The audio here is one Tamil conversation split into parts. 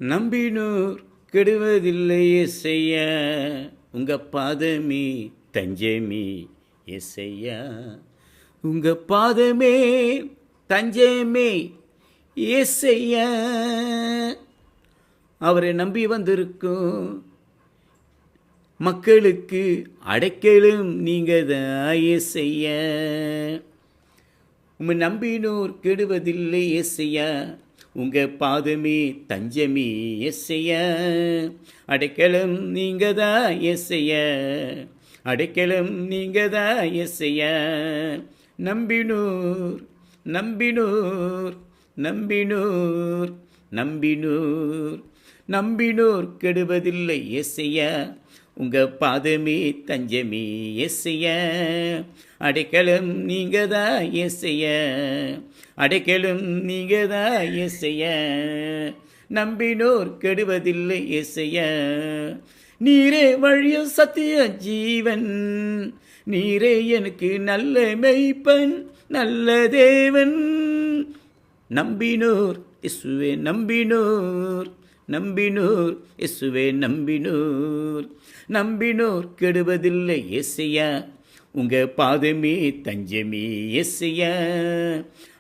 நம்பினோர் கெடுவதில்லை ஏசையா, உங்க பாதமே தஞ்சமே ஏசையா, உங்க பாதமே தஞ்சமே ஏசையா. அவரை நம்பி வந்திருக்கும் மக்களுக்கு அடைக்கலும் நீங்க தான் ஏசையா. உம்மை நம்பினோர் கெடுவதில்லை ஏசையா, உங்க பாதமே தஞ்சமே ஏசையா, அடைக்கலம் நீங்க தான் ஏசையா, அடைக்கலம் நீங்க தான் ஏசையா. நம்பினோர் நம்பினோர் நம்பினோர் நம்பினோர் நம்பினோர் கெடுவதில்லை ஏசையா, உங்க பாதமே தஞ்சமே ஏசையா, அடைக்கலம் நீங்க தான் ஏசையா, அடைக்கலம் நீங்க தான் ஏசையா. நம்பினோர் கெடுவதில்லை ஏசையா. நீரே வழியும் சத்திய ஜீவன், நீரே எனக்கு நல்ல மெய்ப்பன் நல்ல தேவன். நம்பினோர் இயேசுவே நம்பினோர், நம்பினோர் இயேசுவே நம்பினோர், நம்பினோர் கெடுவதில்லை ஏசையா, உங்க பாதமே தஞ்சமே ஏசையா,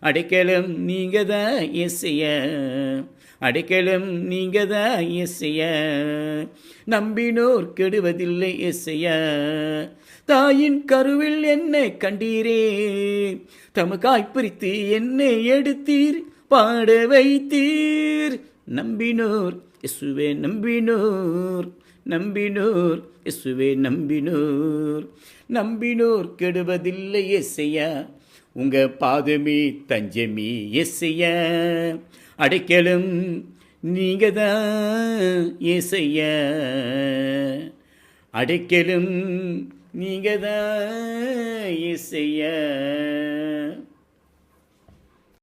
அடைக்கலம் நீங்க தான் ஏசையா, அடைக்கலம் நீங்க தான் ஏசையா. நம்பினோர் கெடுவதில்லை ஏசையா. தாயின் கருவில் என்னை கண்டீரே, தமக்காய் பிரித்து என்னை எடுத்தீர் பாட வைத்தீர். நம்பினோர் இயேசுவே நம்பினோர், நம்பினோர் இயேசுவே நம்பினோர், நம்பினோர் கெடுவதில்லை ஏசையா, உங்க பாதமே தஞ்சமே ஏசையா, அடைக்கலம் நீங்க தான் ஏசையா, அடைக்கலம் நீங்க தான் ஏசையா.